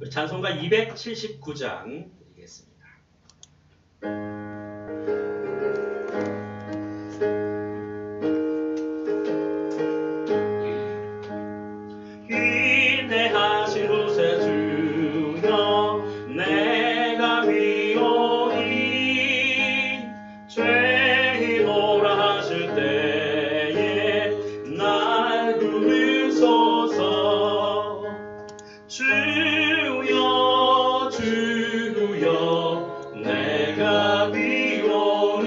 우리 찬송가 279장 드리겠습니다. 인내하신 곳에 주여 내가 위오니 죄인오라 하실 때에 날 부르소서. 주여 주여 내가 위오니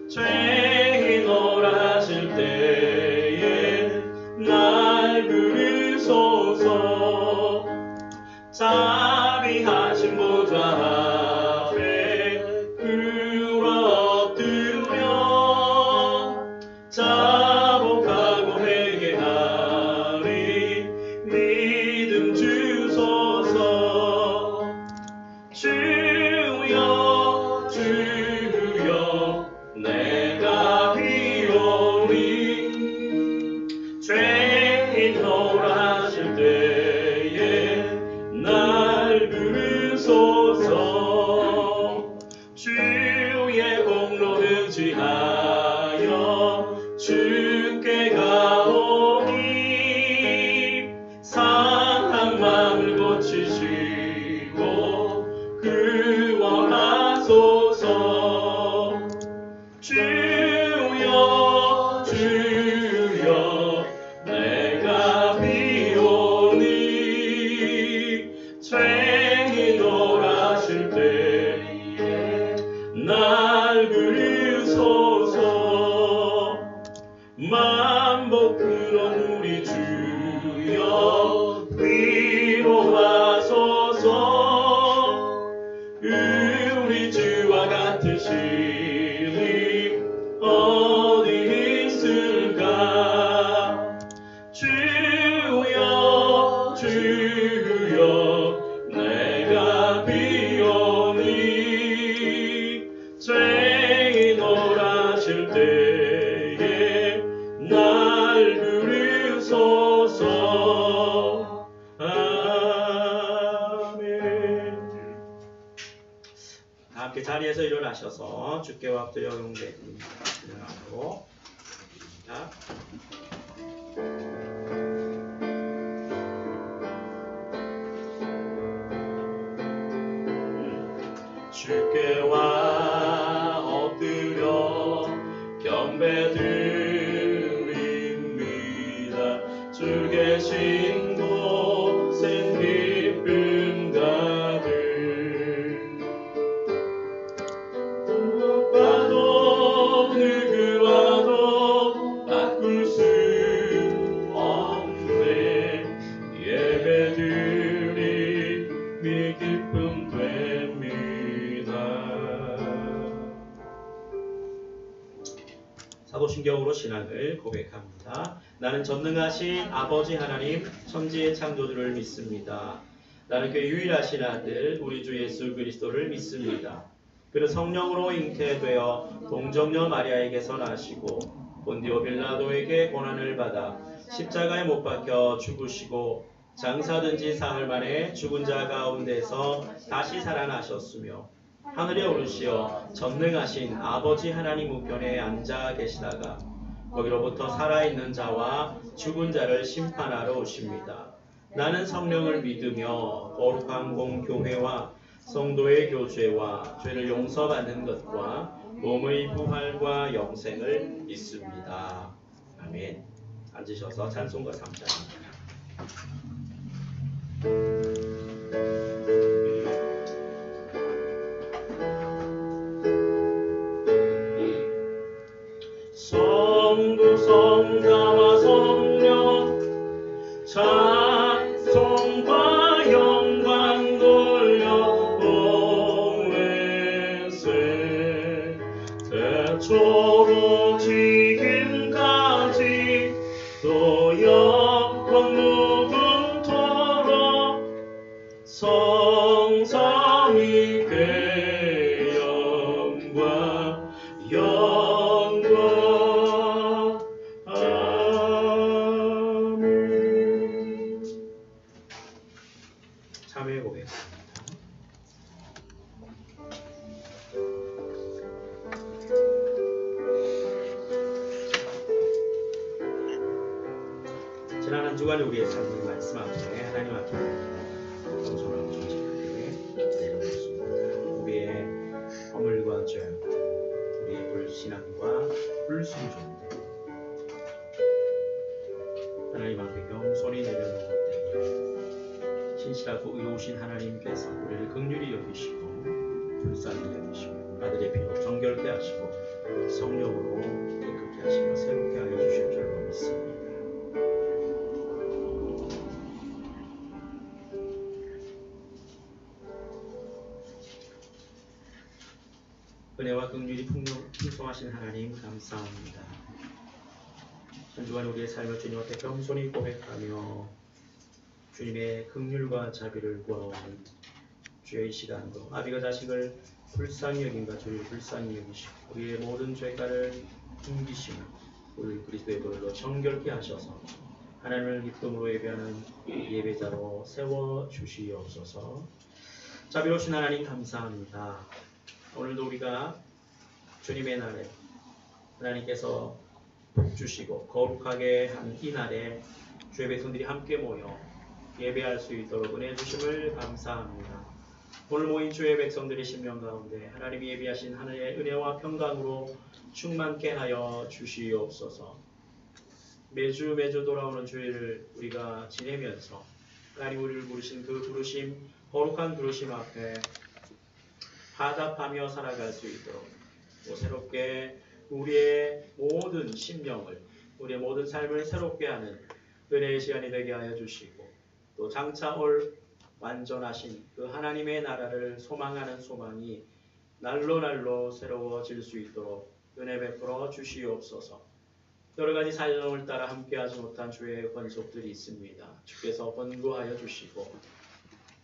죄인오라 하실 때에 날 부르소서. 자비하신 보좌 앞에 엎드려 자복하고 회개하리 믿음 주소서. 주여 주여 내가 비오니 죄인오라 하실 때에 날 부르소서. 주의 공로 의지하여 주께 가오니 상한 마음을 고치시고 구원하소서. 주여 주여 내가 비오니 죄인오라 하실 때에 날 부르소서. 만복 그런 우리 주여 위로하소서. 우리 주와 같은 신이 어디 있을까. 주여 주여 내가 비오니 죄인오라 하실 때에 날 부르소서. 아멘. 함께 자리에서 일어나셔서 주께 엎드려 용대입니다. 일어나고 주께와 엎드려 경배드립니다. 주 계신 곳엔 기쁨 가득. 누구와도 누구와도 바꿀 수 없네. 예배드림이 기쁨 됩니다. 사도신경으로 신앙을 고백합니다. 나는 전능하신 아버지 하나님 천지의 창조주를 믿습니다. 나는 그 유일하신 아들 우리 주 예수 그리스도를 믿습니다. 그는 성령으로 잉태되어 동정녀 마리아에게서 나시고 본디오 빌라도에게 고난을 받아 십자가에 못 박혀 죽으시고 장사된 지 사흘 만에 죽은 자 가운데서 다시 살아나셨으며 하늘에 오르시어 전능하신 아버지 하나님 우편에 앉아 계시다가 거기로부터 살아있는 자와 죽은 자를 심판하러 오십니다. 나는 성령을 믿으며 거룩한 공교회와 성도의 교제와 죄를 용서받는 것과 몸의 부활과 영생을 믿습니다. 아멘. 앉으셔서 찬송가 3장입니다. 성부 성자와 성령 찬송과 영광 돌려 보내세. 대초로 지금까지 또 영원 무궁토록 성삼위께 영광 아멘. 참회 고백합니다. 지난 한 주간 우리의 삶을 말씀 앞에 하나님 앞에 겸손하고 정직하게 내려놓습니다. 우리의 허물과 죄, 우리의 불신앙과 불순종들 하나님 앞에 겸손히 내려놓을 때 신실하고 의로우신 하나님께서 우리를 긍휼히 여기시고 불쌍히 여기시고 아들의 피로 정결케 하시고 성령으로 깨끗게 하시며 새롭게 하여 주실 줄로 믿습니다. 은혜와 긍휼이 풍성하신 하나님 감사합니다. 한 주간 우리의 삶을 주님 앞에 겸손히 고백하며 주님의 긍휼과 자비를 구하오는 주의 이 시간도 아비가 자식을 불쌍히 여긴가 주를 불쌍히 여기시고 우리의 모든 죄가를 숨기시며 우리 그리스도의 보혈로 정결케 하셔서 하나님을 기쁨으로 예배하는 예배자로 세워주시옵소서. 자비로우신 하나님 감사합니다. 오늘도 우리가 주님의 날에 하나님께서 복 주시고 거룩하게 한 이 날에 주의 백성들이 함께 모여 예배할 수 있도록 은혜 주심을 감사합니다. 오늘 모인 주의 백성들의 심령 가운데 하나님이 예비하신 하늘의 은혜와 평강으로 충만케 하여 주시옵소서. 매주 돌아오는 주일을 우리가 지내면서 하나님 우리를 부르신 그 부르심, 거룩한 부르심 앞에 화답하며 살아갈 수 있도록 또 새롭게 우리의 모든 심령을 우리의 모든 삶을 새롭게 하는 은혜의 시간이 되게 하여 주시고 또 장차 올 완전하신 그 하나님의 나라를 소망하는 소망이 날로 새로워질 수 있도록 은혜 베풀어 주시옵소서. 여러가지 사정을 따라 함께하지 못한 주의 권속들이 있습니다. 주께서 권고하여 주시고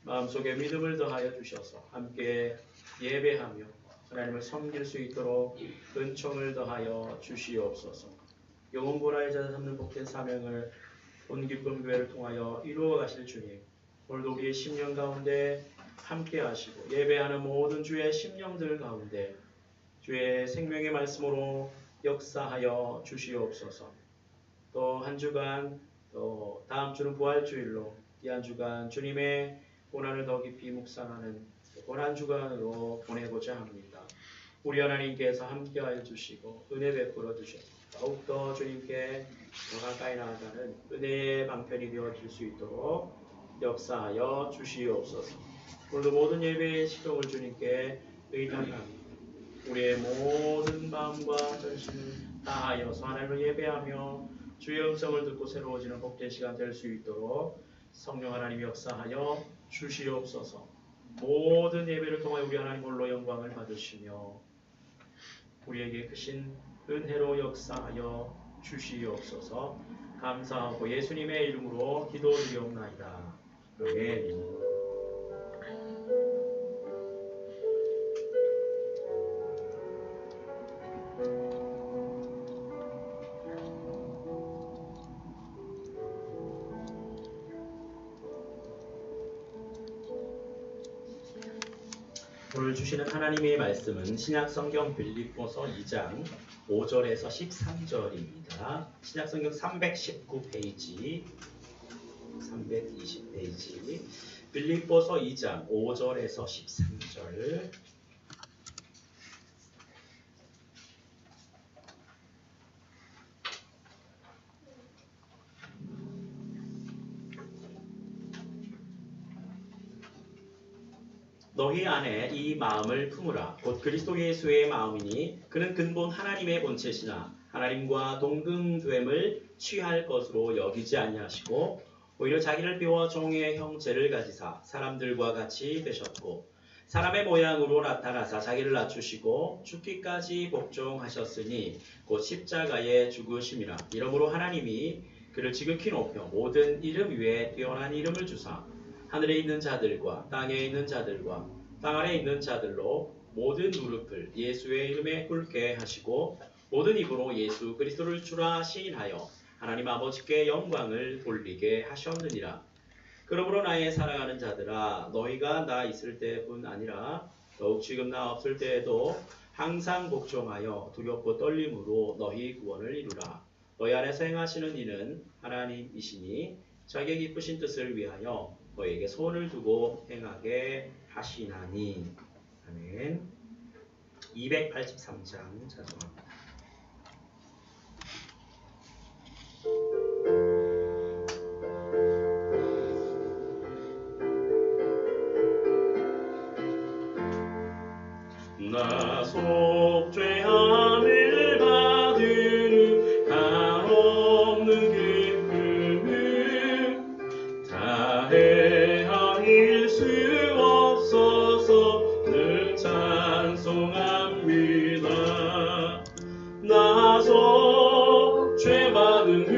마음속에 믿음을 더하여 주셔서 함께 예배하며 하나님을 섬길 수 있도록 은총을 더하여 주시옵소서. 영혼보라의 자를 삼는 복된 사명을 온기쁨 교회를 통하여 이루어 가실 주님, 오늘도 우리의 심령 가운데 함께 하시고 예배하는 모든 주의 심령들 가운데 주의 생명의 말씀으로 역사하여 주시옵소서. 또 한 주간 또 다음 주는 부활주일로 이 한 주간 주님의 고난을 더 깊이 묵상하는 고난 주간으로 보내고자 합니다. 우리 하나님께서 함께하여 주시고 은혜 베풀어 주셔서 더욱더 주님께 더 가까이 나아가는 은혜의 방편이 되어질 수 있도록 역사하여 주시옵소서. 오늘도 모든 예배의 시동을 주님께 의탁하며 우리의 모든 마음과 전심을 다하여서 하나님을 예배하며 주의 음성을 듣고 새로워지는 복된 시간 될 수 있도록 성령 하나님 역사하여 주시옵소서. 모든 예배를 통하여 우리 하나님 홀로 영광을 받으시며 우리에게 크신 은혜로 역사하여 주시옵소서. 감사하고 예수님의 이름으로 기도드리옵나이다. 아멘. 오늘 주시는 하나님의 말씀은 신약성경 빌립보서 2장 5절에서 13절입니다. 신약성경 319페이지 320페이지 빌립보서 2장 5절에서 13절. 너희 안에 이 마음을 품으라. 곧 그리스도 예수의 마음이니 그는 근본 하나님의 본체시나 하나님과 동등됨을 취할 것으로 여기지 아니하시고 오히려 자기를 비워 종의 형체를 가지사 사람들과 같이 되셨고 사람의 모양으로 나타나사 자기를 낮추시고 죽기까지 복종하셨으니 곧 십자가에 죽으심이라. 이러므로 하나님이 그를 지극히 높여 모든 이름 위에 뛰어난 이름을 주사 하늘에 있는 자들과 땅에 있는 자들과 땅 아래에 있는 자들로 모든 무릎을 예수의 이름에 꿇게 하시고 모든 입으로 예수 그리스도를 주라 시인하여 하나님 아버지께 영광을 돌리게 하셨느니라. 그러므로 나의 사랑하는 자들아 너희가 나 있을 때뿐 아니라 더욱 지금 나 없을 때에도 항상 복종하여 두렵고 떨림으로 너희 구원을 이루라. 너희 안에서 행하시는 이는 하나님이시니 자기 기쁘신 뜻을 위하여 너희에게 소원을 두고 행하게 하시나니. 아멘. 283장 찬송합니다. 나 속죄함을 받은 한없는 기쁨 다 헤아릴 수 없어서 늘 찬송합니다. 나 속죄받은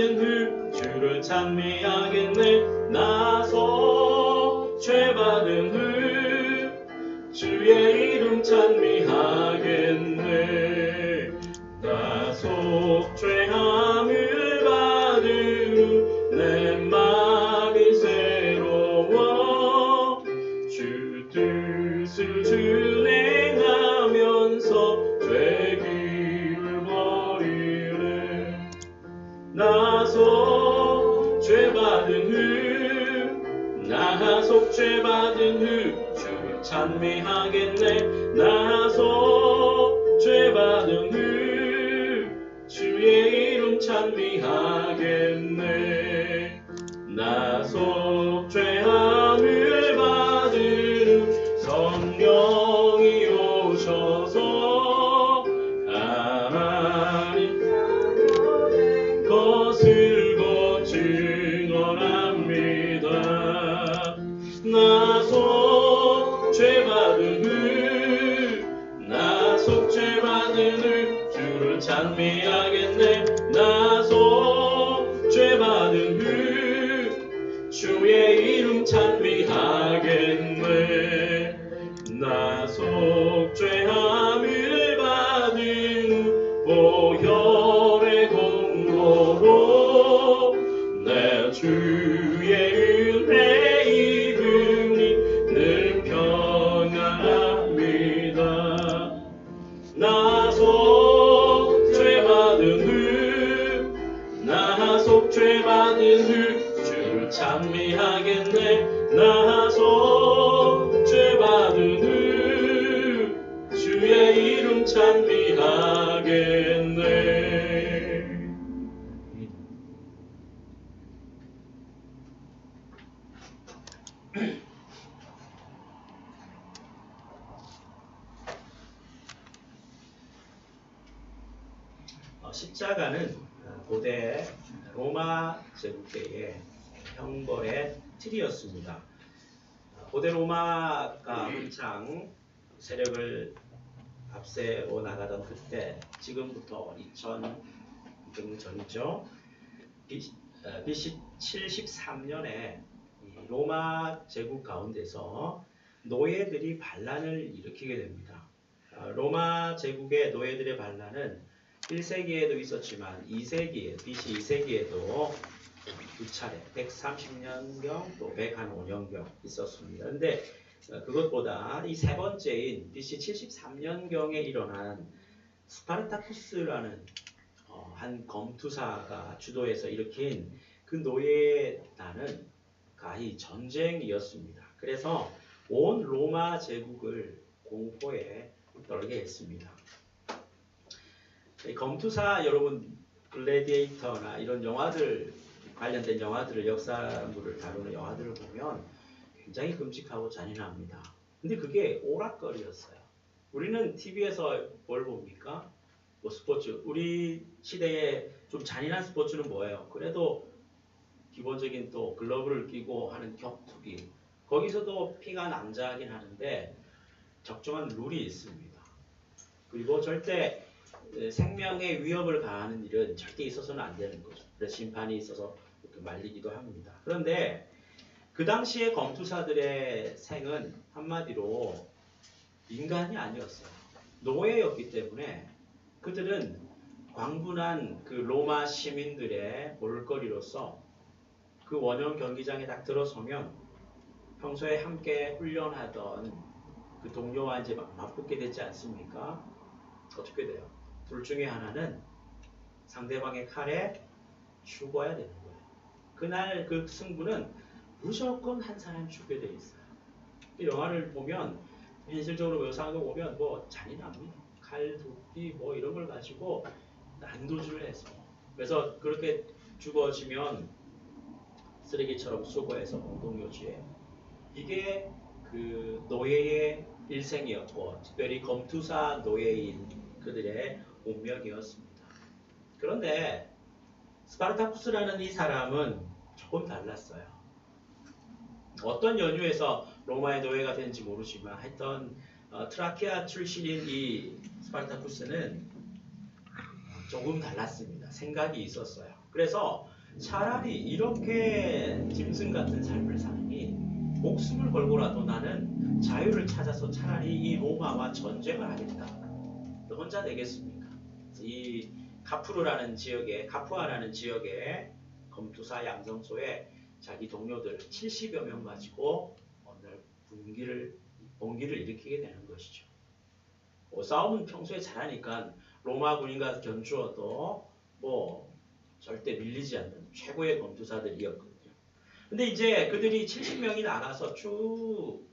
후 주를 찬미하겠네. 나 속죄받은 후 주의 이름 찬미하겠네. 나 속죄함을 받은 후 내 마음이 새로워 주 뜻을 준행하면서 죄 기울버리네. 나 속죄받은 후 주를 찬미하겠네. 나 속죄받은 후 주의 이름 찬미하겠네. 나 속죄함을 받은 후 성령이 오셔서 하나님 것을 곧 증언합니다. 나 속죄받은 후 주를 찬미하겠네. 나 속죄받은 후 주의 이름 찬미하겠네. 나 속죄함을 받은 후 보혈의 공로로 내 주의 은혜 입으니 늘 평안합니다. 나 속죄받은 후 주를 찬미하겠네. 나 속죄받은 후 주의 이름 찬미하겠네. 십자가는 고대 로마 제국 때의 형벌의 틀이었습니다. 고대 로마가 한창 세력을 앞세워 나가던 그때, 지금부터 2000년 전이죠. BC 73년에 로마 제국 가운데서 노예들이 반란을 일으키게 됩니다. 로마 제국의 노예들의 반란은 1세기에도 있었지만 2세기에, BC 2세기에도 두 차례 130년경 또 105년경 있었습니다. 그런데 그것보다 이 세 번째인 BC 73년경에 일어난 스파르타쿠스라는 한 검투사가 주도해서 일으킨 그 노예단은 가히 전쟁이었습니다. 그래서 온 로마 제국을 공포에 떨게 했습니다. 검투사 여러분, 글래디에이터나 이런 영화들, 관련된 영화들을, 역사물을 다루는 영화들을 보면 굉장히 끔찍하고 잔인합니다. 근데 그게 오락거리였어요. 우리는 TV에서 뭘 봅니까? 뭐 스포츠. 우리 시대에 좀 잔인한 스포츠는 뭐예요? 그래도 기본적인 또 글러브를 끼고 하는 격투기. 거기서도 피가 낭자하긴 하는데 적정한 룰이 있습니다. 그리고 절대 생명의 위협을 가하는 일은 절대 있어서는 안 되는 거죠. 그래서 심판이 있어서 이렇게 말리기도 합니다. 그런데 그 당시에 검투사들의 생은 한마디로 인간이 아니었어요. 노예였기 때문에 그들은 광분한 그 로마 시민들의 볼거리로서 그 원형 경기장에 딱 들어서면 평소에 함께 훈련하던 그 동료와 이제 맞붙게 되지 않습니까? 어떻게 돼요? 둘 중에 하나는 상대방의 칼에 죽어야 되는 거예요. 그날 그 승부는 무조건 한 사람 죽게 돼 있어요. 영화를 보면 현실적으로 묘사한 거 보면 뭐 잔인합니다. 칼, 도끼 뭐 이런 걸 가지고 난도질을 해서 그래서 그렇게 죽어지면 쓰레기처럼 수거해서 공동묘지에 이게 그 노예의 일생이었고 특별히 검투사 노예인 그들의 운명이었습니다. 그런데 스파르타쿠스라는 이 사람은 조금 달랐어요. 어떤 연유에서 로마의 노예가 된지 모르지만 하여튼 트라키아 출신인 이 스파르타쿠스는 조금 달랐습니다. 생각이 있었어요. 그래서 차라리 이렇게 짐승 같은 삶을 사느니 목숨을 걸고라도 나는 자유를 찾아서 차라리 이 로마와 전쟁을 하겠다. 혼자 되겠습니까? 이 카푸아라는 지역의 검투사 양성소에 자기 동료들 70여 명 가지고 오늘 봉기를 일으키게 되는 것이죠. 싸움은 평소에 잘하니까 로마 군인과 견주어도 뭐 절대 밀리지 않는 최고의 검투사들이었거든요. 근데 이제 그들이 70명이 나가서 쭉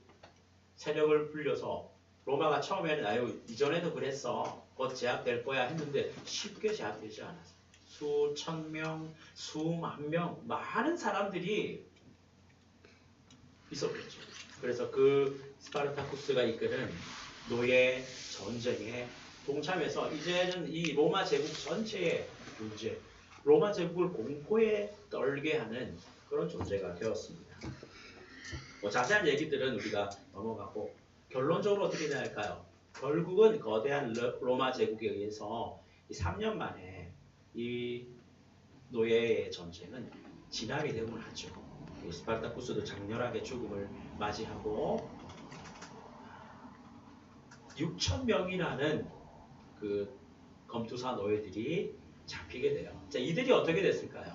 세력을 불려서 로마가 처음에는 아유 이전에도 그랬어 곧 제압될 거야 했는데 쉽게 제압되지 않았어요. 수천 명, 수만 명 많은 사람들이 있었겠죠. 그래서 그 스파르타쿠스가 이끄는 노예 전쟁에 동참해서 이제는 이 로마 제국 전체의 문제, 로마 제국을 공포에 떨게 하는 그런 존재가 되었습니다. 뭐 자세한 얘기들은 우리가 넘어가고 결론적으로 어떻게 될까요? 결국은 거대한 로마 제국에 의해서 3년 만에 이 노예의 전쟁은 진압이 되곤 하죠. 스파르타쿠스도 장렬하게 죽음을 맞이하고 6,000명이라는 그 검투사 노예들이 잡히게 돼요. 자, 이들이 어떻게 됐을까요?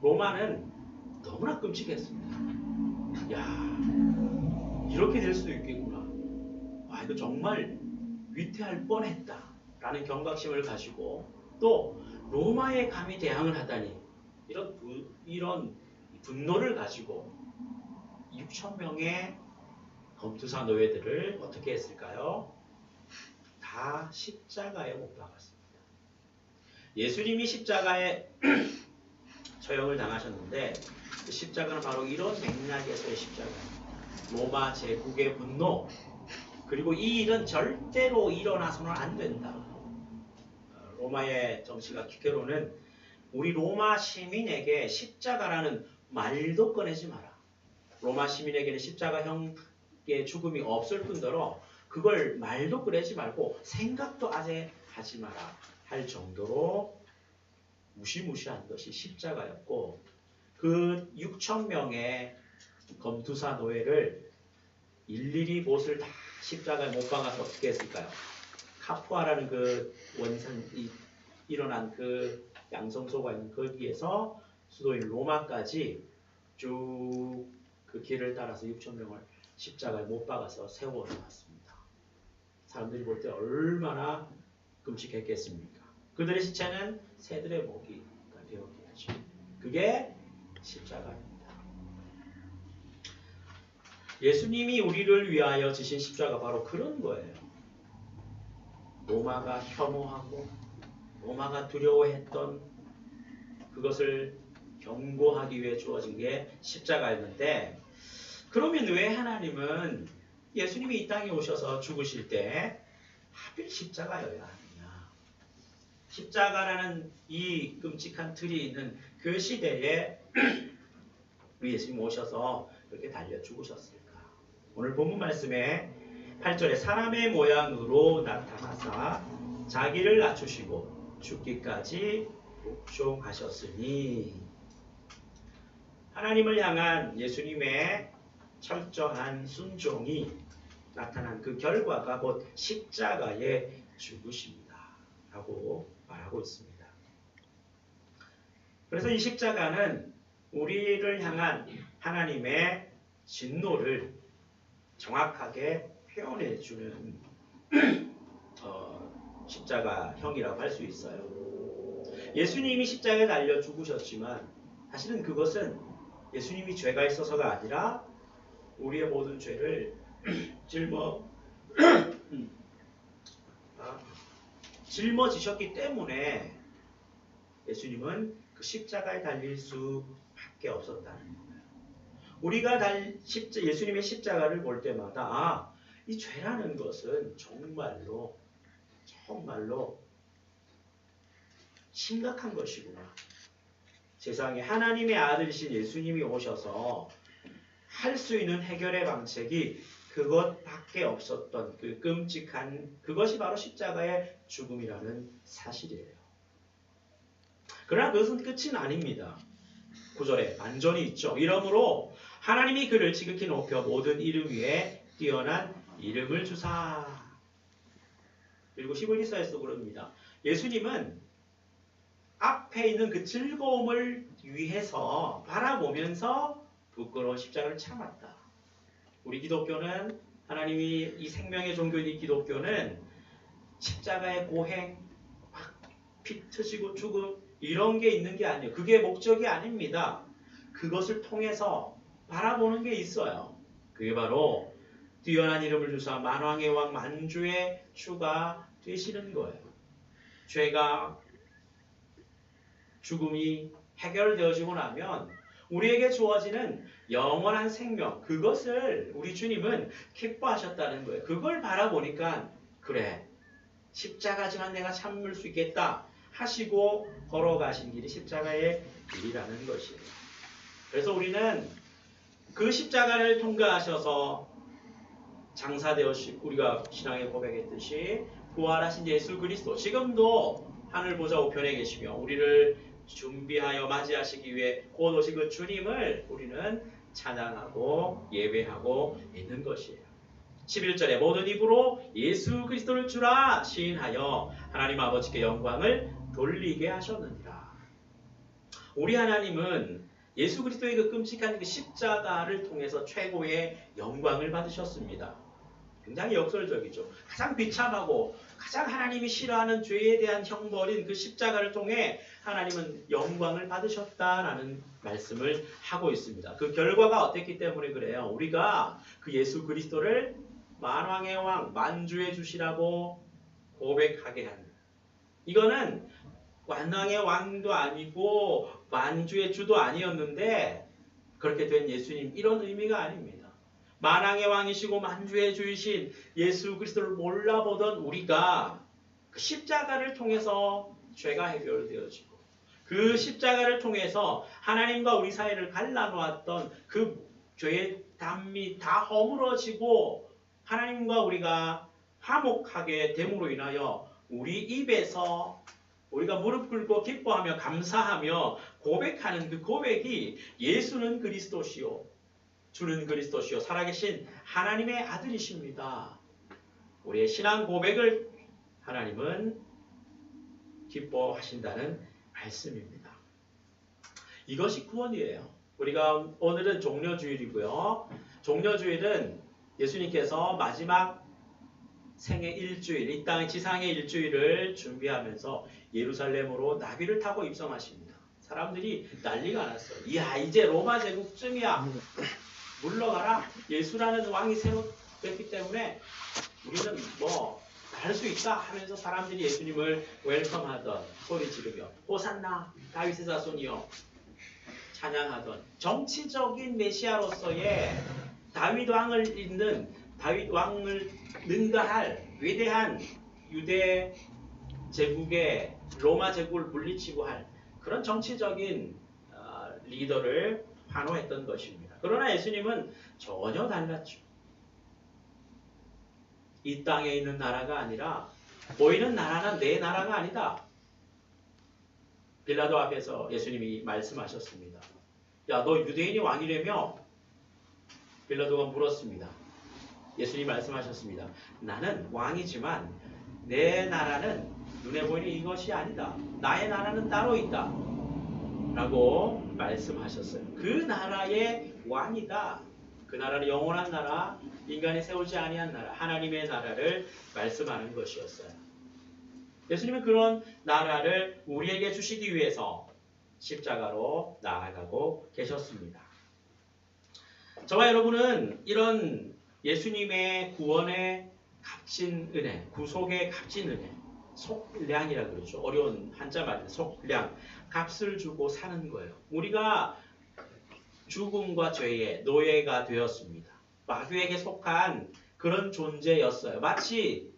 로마는 너무나 끔찍했습니다. 야, 이렇게 될 수도 있겠구나. 와, 이거 정말 위태할 뻔했다라는 경각심을 가지고 또 로마에 감히 대항을 하다니 이런 분노를 가지고 6,000명의 검투사 노예들을 어떻게 했을까요? 다 십자가에 못 박았습니다. 예수님이 십자가에 처형을 당하셨는데 그 십자가는 바로 이런 맥락에서의 십자가입니다. 로마 제국의 분노 그리고 이 일은 절대로 일어나서는 안 된다. 로마의 정치가 키케로는 우리 로마 시민에게 십자가라는 말도 꺼내지 마라. 로마 시민에게는 십자가형의 죽음이 없을 뿐더러 그걸 말도 꺼내지 말고 생각도 아예 하지 마라 할 정도로 무시무시한 것이 십자가였고 그 6,000명의 검투사 노예를 일일이 못을 다 십자가에 못 박아서 어떻게 했을까요? 카푸아라는 그 원산이 일어난 그 양성소가 있는 거기에서 수도인 로마까지 쭉 그 길을 따라서 6,000명을 십자가에 못 박아서 세워놓았습니다. 사람들이 볼 때 얼마나 끔찍했겠습니까? 그들의 시체는 새들의 먹이가 되었겠죠. 그게 십자가입니다. 예수님이 우리를 위하여 지신 십자가 바로 그런 거예요. 로마가 혐오하고 로마가 두려워했던 그것을 경고하기 위해 주어진 게 십자가였는데 그러면 왜 하나님은 예수님이 이 땅에 오셔서 죽으실 때 하필 십자가여야 하느냐. 십자가라는 이 끔찍한 틀이 있는 그 시대에 우리 예수님 오셔서 그렇게 달려 죽으셨을까. 오늘 본문 말씀에 8절에 사람의 모양으로 나타나사 자기를 낮추시고 죽기까지 복종하셨으니 하나님을 향한 예수님의 철저한 순종이 나타난 그 결과가 곧 십자가의 죽으심이다 라고 말하고 있습니다. 그래서 이 십자가는 우리를 향한 하나님의 진노를 정확하게 표현해 주는 십자가형이라고 할 수 있어요. 예수님이 십자가에 달려 죽으셨지만 사실은 그것은 예수님이 죄가 있어서가 아니라 우리의 모든 죄를 짊어지셨기 때문에 예수님은 그 십자가에 달릴 수밖에 없었다는 거예요. 우리가 예수님의 십자가를 볼 때마다 이 죄라는 것은 정말로 심각한 것이구나. 세상에 하나님의 아들이신 예수님이 오셔서 할 수 있는 해결의 방책이 그것밖에 없었던 그 끔찍한 그것이 바로 십자가의 죽음이라는 사실이에요. 그러나 그것은 끝은 아닙니다. 9절에 반전이 있죠. 이러므로 하나님이 그를 지극히 높여 모든 이름 위에 뛰어난 이름을 주사. 그리고 15절에서 그럽니다. 예수님은 앞에 있는 그 즐거움을 위해서 바라보면서 부끄러운 십자가를 참았다. 우리 기독교는 하나님이 이 생명의 종교인 이 기독교는 십자가의 고행, 피 터지고 죽음 이런 게 있는 게 아니에요. 그게 목적이 아닙니다. 그것을 통해서 바라보는 게 있어요. 그게 바로 뛰어난 이름을 주사 만왕의 왕 만주의 주가 되시는 거예요. 죄가 죽음이 해결되어지고 나면 우리에게 주어지는 영원한 생명, 그것을 우리 주님은 기뻐하셨다는 거예요. 그걸 바라보니까 그래, 십자가지만 내가 참을 수 있겠다 하시고 걸어가신 길이 십자가의 길이라는 것이에요. 그래서 우리는 그 십자가를 통과하셔서 장사되었고 우리가 신앙에 고백했듯이 부활하신 예수 그리스도 지금도 하늘 보좌 우편에 계시며 우리를 준비하여 맞이하시기 위해 곧 오신 그 주님을 우리는 찬양하고 예배하고 있는 것이에요. 11절에 모든 입으로 예수 그리스도를 주라 시인하여 하나님 아버지께 영광을 돌리게 하셨느니라. 우리 하나님은 예수 그리스도의 그 끔찍한 그 십자가를 통해서 최고의 영광을 받으셨습니다. 굉장히 역설적이죠. 가장 비참하고 가장 하나님이 싫어하는 죄에 대한 형벌인 그 십자가를 통해 하나님은 영광을 받으셨다라는 말씀을 하고 있습니다. 그 결과가 어땠기 때문에 그래요. 우리가 그 예수 그리스도를 만왕의 왕, 만주의 주시라고 고백하게 하는. 이거는 만왕의 왕도 아니고 만주의 주도 아니었는데 그렇게 된 예수님 이런 의미가 아닙니다. 만왕의 왕이시고 만주의 주이신 예수 그리스도를 몰라보던 우리가 그 십자가를 통해서 죄가 해결되어지고 그 십자가를 통해서 하나님과 우리 사이를 갈라놓았던 그 죄의 담이 다 허물어지고 하나님과 우리가 화목하게 됨으로 인하여 우리 입에서 우리가 무릎 꿇고 기뻐하며 감사하며 고백하는 그 고백이 예수는 그리스도시요 주는 그리스도시요 살아계신 하나님의 아들이십니다. 우리의 신앙 고백을 하나님은 기뻐하신다는 말씀입니다. 이것이 구원이에요. 우리가 오늘은 종려주일이고요. 종려주일은 예수님께서 마지막 생애 일주일, 이 땅 지상의 일주일을 준비하면서 예루살렘으로 나귀를 타고 입성하십니다. 사람들이 난리가 났어요. 이야, 이제 로마 제국쯤이야. 물러가라. 예수라는 왕이 새로 됐기 때문에 우리는 뭐 할 수 있다 하면서 사람들이 예수님을 웰컴하던 소리 지르며 호산나 다윗의 자손이여 찬양하던 정치적인 메시아로서의 다윗 왕을 잇는 다윗 왕을 능가할 위대한 유대 제국의 로마 제국을 물리치고 할 그런 정치적인 리더를 환호했던 것입니다. 그러나 예수님은 전혀 달랐죠. 이 땅에 있는 나라가 아니라 보이는 나라는 내 나라가 아니다. 빌라도 앞에서 예수님이 말씀하셨습니다. 야, 너 유대인이 왕이라며? 빌라도가 물었습니다. 예수님이 말씀하셨습니다. 나는 왕이지만 내 나라는 눈에 보이는 이것이 아니다. 나의 나라는 따로 있다. 라고 말씀하셨어요. 그 나라의 왕이다. 그 나라는 영원한 나라, 인간이 세우지 아니한 나라, 하나님의 나라를 말씀하는 것이었어요. 예수님은 그런 나라를 우리에게 주시기 위해서 십자가로 나아가고 계셨습니다. 저와 여러분은 이런 예수님의 구원의 값진 은혜, 구속의 값진 은혜, 속량이라고 그러죠. 어려운 한자 말인데 속량, 값을 주고 사는 거예요. 우리가 죽음과 죄의 노예가 되었습니다. 마귀에게 속한 그런 존재였어요. 마치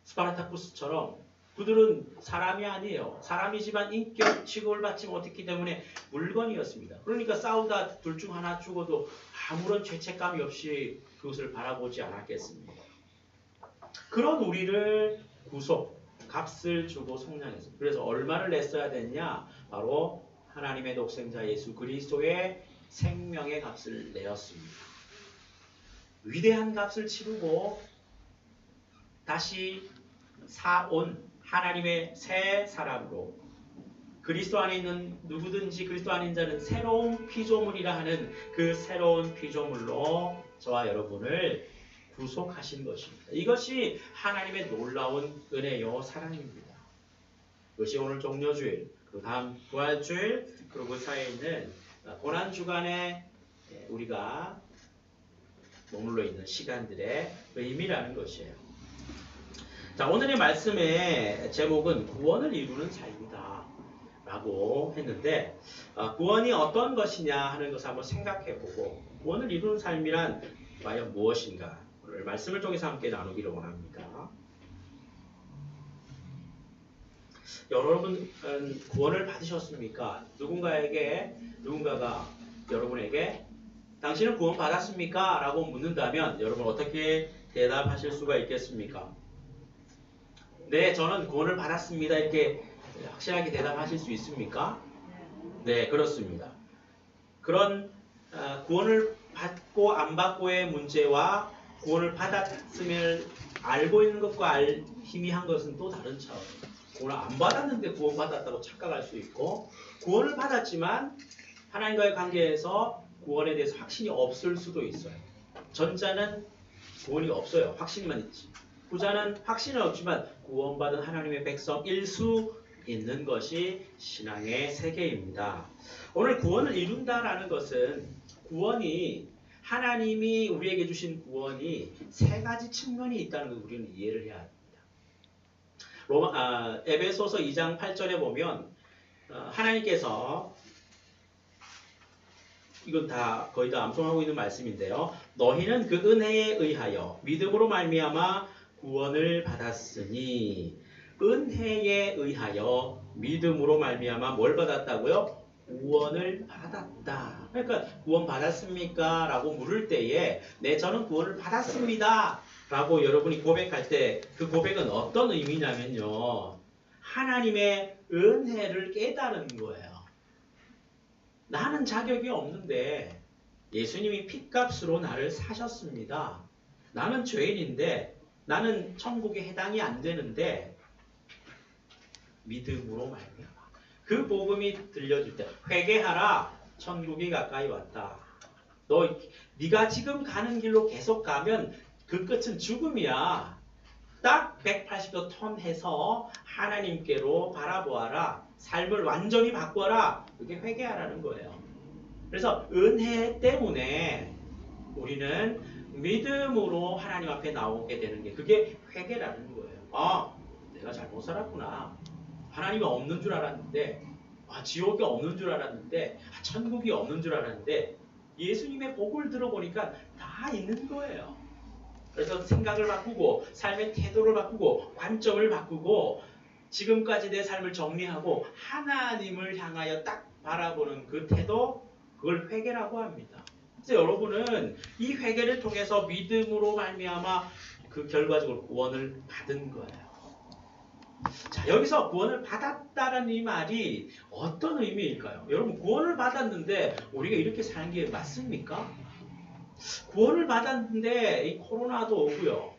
스파르타쿠스처럼 그들은 사람이 아니에요. 사람이지만 인격 취급을 받지 못했기 때문에 물건이었습니다. 그러니까 싸우다 둘 중 하나 죽어도 아무런 죄책감이 없이 그것을 바라보지 않았겠습니다. 그런 우리를 구속, 값을 주고 속량했습니다. 그래서 얼마를 냈어야 됐냐? 바로 하나님의 독생자 예수 그리스도의 생명의 값을 내었습니다. 위대한 값을 치르고 다시 사온 하나님의 새 사람으로 그리스도 안에 있는 누구든지 그리스도 안에 있는 자는 새로운 피조물이라 하는 그 새로운 피조물로 저와 여러분을 구속하신 것입니다. 이것이 하나님의 놀라운 은혜요 사랑입니다. 이것이 오늘 종려주일, 그리고 다음 부활주일, 그리고 그 사이에 있는 고난주간에 우리가 머물러 있는 시간들의 의미라는 것이에요. 자, 오늘의 말씀의 제목은 구원을 이루는 삶이다 라고 했는데 구원이 어떤 것이냐 하는 것을 한번 생각해보고 구원을 이루는 삶이란 과연 무엇인가 오늘 말씀을 통해서 함께 나누기를 원합니다. 여러분은 구원을 받으셨습니까? 누군가가 여러분에게 당신은 구원 받았습니까? 라고 묻는다면 여러분 어떻게 대답하실 수가 있겠습니까? 네, 저는 구원을 받았습니다. 이렇게 확실하게 대답하실 수 있습니까? 네, 그렇습니다. 그런 구원을 받고 안 받고의 문제와 구원을 받았음을 알고 있는 것과 희미한 것은 또 다른 차원이에요. 구원을 안 받았는데 구원 받았다고 착각할 수 있고 구원을 받았지만 하나님과의 관계에서 구원에 대해서 확신이 없을 수도 있어요. 전자는 구원이 없어요. 확신만 있지. 후자는 확신은 없지만 구원받은 하나님의 백성일 수 있는 것이 신앙의 세계입니다. 오늘 구원을 이룬다라는 것은 구원이 하나님이 우리에게 주신 구원이 세 가지 측면이 있다는 걸 우리는 이해를 해야 합니다. 에베소서 2장 8절에 보면 하나님께서 이건 다 거의 다 암송하고 있는 말씀인데요. 너희는 그 은혜에 의하여 믿음으로 말미암아 구원을 받았으니 은혜에 의하여 믿음으로 말미암아 뭘 받았다고요? 구원을 받았다. 그러니까 구원 받았습니까? 라고 물을 때에 네 저는 구원을 받았습니다. 라고 여러분이 고백할 때 그 고백은 어떤 의미냐면요. 하나님의 은혜를 깨달은 거예요. 나는 자격이 없는데 예수님이 핏값으로 나를 사셨습니다. 나는 죄인인데 나는 천국에 해당이 안 되는데 믿음으로 말미암아 그 복음이 들려줄 때 회개하라 천국이 가까이 왔다. 네가 지금 가는 길로 계속 가면 그 끝은 죽음이야. 딱 180도 턴해서 하나님께로 바라보아라. 삶을 완전히 바꿔라. 그게 회개하라는 거예요. 그래서 은혜 때문에 우리는 믿음으로 하나님 앞에 나오게 되는 게 그게 회개라는 거예요. 아, 내가 잘못 살았구나. 하나님이 없는 줄 알았는데 지옥이 없는 줄 알았는데 천국이 없는 줄 알았는데 예수님의 복을 들어보니까 다 있는 거예요. 그래서 생각을 바꾸고 삶의 태도를 바꾸고 관점을 바꾸고 지금까지 내 삶을 정리하고 하나님을 향하여 딱 바라보는 그 태도 그걸 회개라고 합니다. 그래서 여러분은 이 회개를 통해서 믿음으로 말미암아 그 결과적으로 구원을 받은 거예요. 자, 여기서 구원을 받았다는 이 말이 어떤 의미일까요? 여러분 구원을 받았는데 우리가 이렇게 사는 게 맞습니까? 구원을 받았는데 이 코로나도 오고요.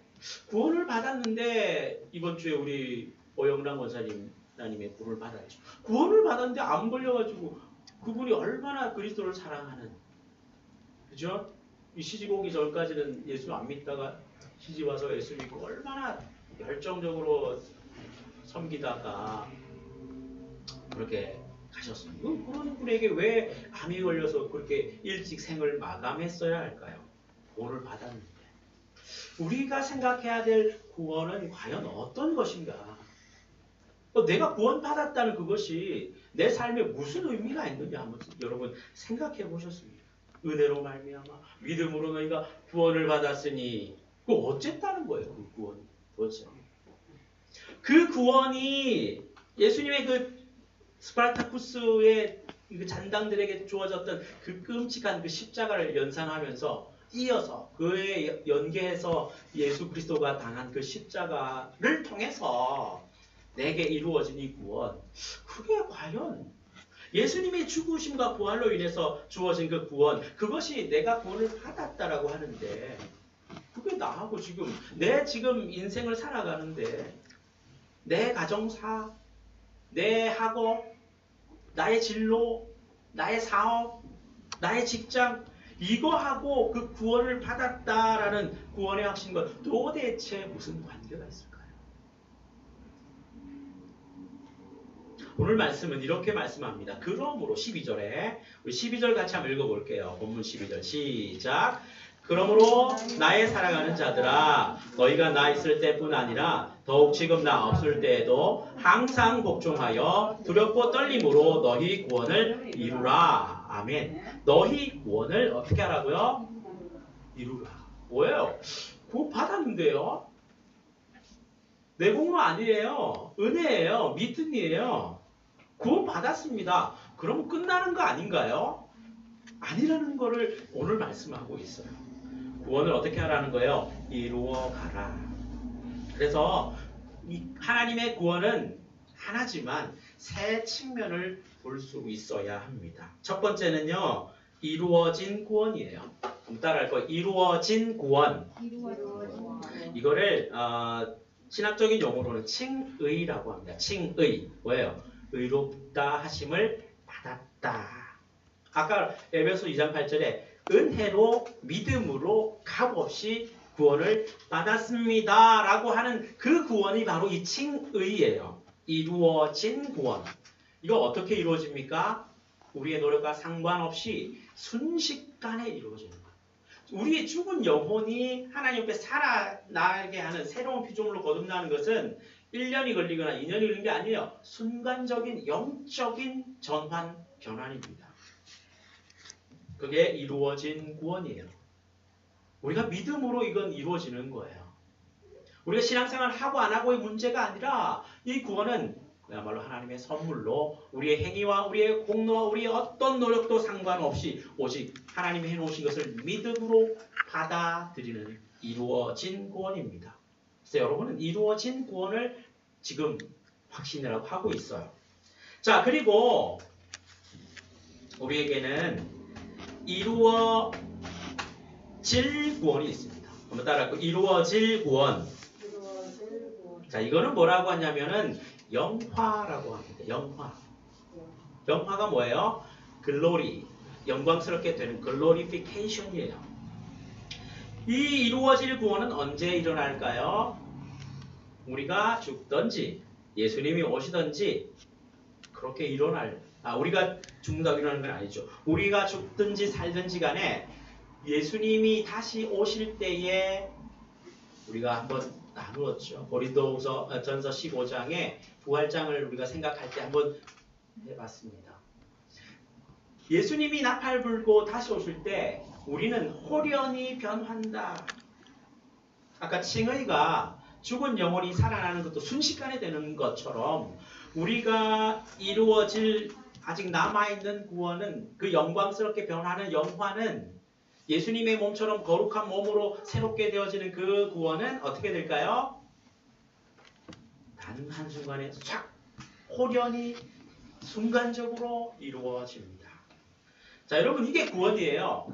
구원을 받았는데 이번 주에 우리 오영란 원사님의 구원을 받았죠. 구원을 받았는데 안 걸려가지고 그분이 얼마나 그리스도를 사랑하는, 그죠? 이 시집 오기 전까지는 예수 안 믿다가 시집 와서 예수 믿고 얼마나 열정적으로 섬기다가 그렇게 가셨습니다. 그런 분에게 왜 암이 걸려서 그렇게 일찍 생을 마감했어야 할까요? 구원을 받았는데. 우리가 생각해야 될 구원은 과연 어떤 것인가? 내가 구원받았다는 그것이 내 삶에 무슨 의미가 있느냐 한번 여러분 생각해 보셨습니까? 은혜로 말미암아 믿음으로 너희가 구원을 받았으니 그 어쨌다는 거예요. 그 구원이 도대체. 그 구원이 예수님의 그 스파르타쿠스의 그 잔당들에게 주어졌던 그 끔찍한 그 십자가를 연상하면서 이어서 그에 연계해서 예수 그리스도가 당한 그 십자가를 통해서 내게 이루어진 이 구원, 그게 과연 예수님의 죽으심과 부활로 인해서 주어진 그 구원, 그것이 내가 구원을 받았다라고 하는데 그게 나하고 내 지금 인생을 살아가는데 내 가정사, 내 학업, 나의 진로, 나의 사업, 나의 직장, 이거하고 그 구원을 받았다라는 구원의 확신과 도대체 무슨 관계가 있을까요? 오늘 말씀은 이렇게 말씀합니다. 그러므로 12절에 우리 12절 같이 한번 읽어볼게요. 본문 12절 시작. 그러므로 나의 사랑하는 자들아 너희가 나 있을 때뿐 아니라 더욱 지금 나 없을 때에도 항상 복종하여 두렵고 떨림으로 너희 구원을 이루라. 아멘. 너희 구원을 어떻게 하라고요? 이루라. 뭐예요? 구원 받았는데요. 내 공로 아니에요. 은혜예요. 믿음이에요. 구원 받았습니다. 그럼 끝나는 거 아닌가요? 아니라는 거를 오늘 말씀하고 있어요. 구원을 어떻게 하라는 거예요? 이루어 가라. 그래서 하나님의 구원은 하나지만 세 측면을 볼 수 있어야 합니다. 첫 번째는요. 이루어진 구원이에요. 따라할 거예요. 이루어진 구원. 이거를 신학적인 용어로는 칭의라고 합니다. 칭의. 뭐예요? 의롭다 하심을 받았다. 아까 에베소 2장 8절에 은혜로 믿음으로 값없이 구원을 받았습니다. 라고 하는 그 구원이 바로 이 칭의예요. 이루어진 구원. 이거 어떻게 이루어집니까? 우리의 노력과 상관없이 순식간에 이루어지는 거예요. 우리의 죽은 영혼이 하나님 앞에 살아나게 하는 새로운 피조물로 거듭나는 것은 1년이 걸리거나 2년이 걸리는 게 아니에요. 순간적인 영적인 전환, 변환입니다. 그게 이루어진 구원이에요. 우리가 믿음으로 이건 이루어지는 거예요. 우리가 신앙생활 하고 안 하고의 문제가 아니라 이 구원은 그야말로 하나님의 선물로 우리의 행위와 우리의 공로와 우리의 어떤 노력도 상관없이 오직 하나님이 해놓으신 것을 믿음으로 받아들이는 이루어진 구원입니다. 그래서 여러분은 이루어진 구원을 지금 확신이라고 하고 있어요. 자, 그리고 우리에게는 이루어질 구원이 있습니다. 한번 따라할게요. 이루어질 구원. 자, 이거는 뭐라고 하냐면은 영화라고 합니다. 영화. 영화가 뭐예요? 글로리. 영광스럽게 되는 글로리피케이션이에요. 이 이루어질 구원은 언제 일어날까요? 우리가 죽든지 예수님이 오시든지 그렇게 우리가 죽는다고 일어나는 건 아니죠. 우리가 죽든지 살든지 간에 예수님이 다시 오실 때에 우리가 한번 나누었죠. 고린도전서 15장에 부활장을 우리가 생각할 때 한번 해봤습니다. 예수님이 나팔 불고 다시 오실 때 우리는 홀연히 변한다. 아까 칭의가 죽은 영혼이 살아나는 것도 순식간에 되는 것처럼 우리가 이루어질 아직 남아있는 구원은 그 영광스럽게 변하는 영화는 예수님의 몸처럼 거룩한 몸으로 새롭게 되어지는 그 구원은 어떻게 될까요? 단 한순간에 싹 홀연히 순간적으로 이루어집니다. 자, 여러분 이게 구원이에요.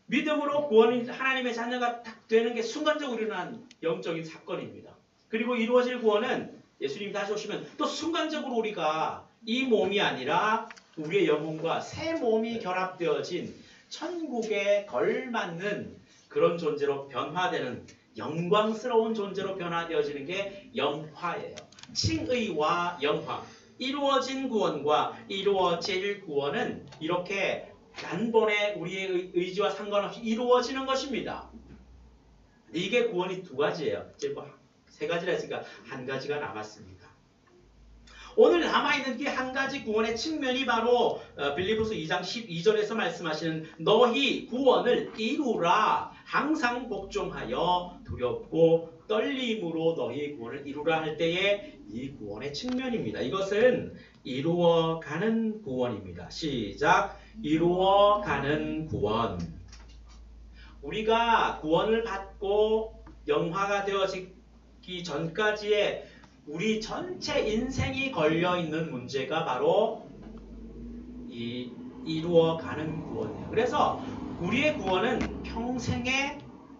믿음으로 구원인 하나님의 자녀가 딱 되는 게 순간적으로 일어난 영적인 사건입니다. 그리고 이루어질 구원은 예수님이 다시 오시면 또 순간적으로 우리가 이 몸이 아니라 우리의 영혼과 새 몸이 결합되어진 천국에 걸맞는 그런 존재로 변화되는 영광스러운 존재로 변화되어지는 게 영화예요. 칭의와 영화. 이루어진 구원과 이루어질 구원은 이렇게 단번에 우리의 의지와 상관없이 이루어지는 것입니다. 이게 구원이 두 가지예요. 이제 세 가지라 했으니까 한 가지가 남았습니다. 오늘 남아있는 게 한 가지 구원의 측면이 바로 빌립보서 2장 12절에서 말씀하시는 너희 구원을 이루라 항상 복종하여 두렵고 떨림으로 너희 구원을 이루라 할 때에 이 구원의 측면입니다. 이것은 이루어가는 구원입니다. 시작. 이루어가는 구원. 우리가 구원을 받고 영화가 되어지기 전까지의 우리 전체 인생이 걸려있는 문제가 바로 이 이루어가는 구원이에요. 그래서 우리의 구원은 평생에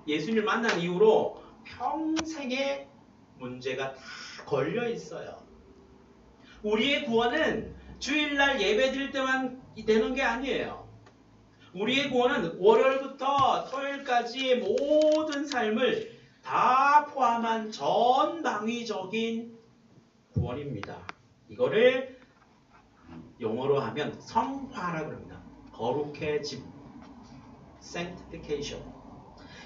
예수님을 만난 이후로 평생의 문제가 다 걸려있어요. 우리의 구원은 주일날 예배 드릴 때만 되는 게 아니에요. 우리의 구원은 월요일부터 토요일까지의 모든 삶을 다 포함한 전방위적인 구원입니다. 이거를 영어로 하면 성화라고 합니다. 거룩해짐, sanctification.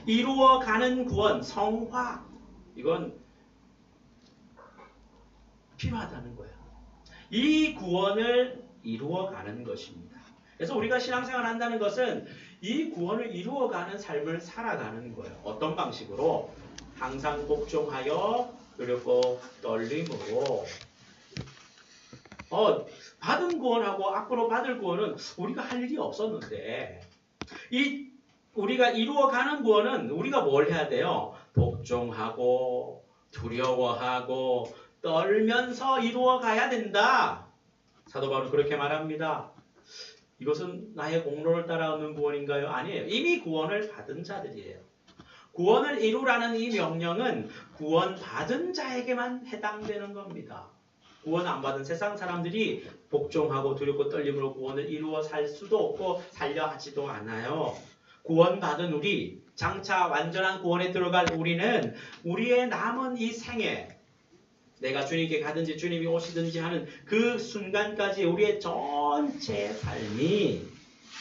이루어가는 구원, 성화. 이건 필요하다는 거예요. 이 구원을 이루어가는 것입니다. 그래서 우리가 신앙생활을 한다는 것은 이 구원을 이루어가는 삶을 살아가는 거예요. 어떤 방식으로? 항상 복종하여 그리고 떨림으로. 받은 구원하고 앞으로 받을 구원은 우리가 할 일이 없었는데 우리가 이루어가는 구원은 우리가 뭘 해야 돼요? 복종하고 두려워하고 떨면서 이루어가야 된다. 사도 바울은 그렇게 말합니다. 이것은 나의 공로를 따라 얻는 구원인가요? 아니에요. 이미 구원을 받은 자들이에요. 구원을 이루라는 이 명령은 구원받은 자에게만 해당되는 겁니다. 구원 안 받은 세상 사람들이 복종하고 두렵고 떨림으로 구원을 이루어 살 수도 없고 살려 하지도 않아요. 구원받은 우리, 장차 완전한 구원에 들어갈 우리는 우리의 남은 이 생에 내가 주님께 가든지 주님이 오시든지 하는 그 순간까지 우리의 전체 삶이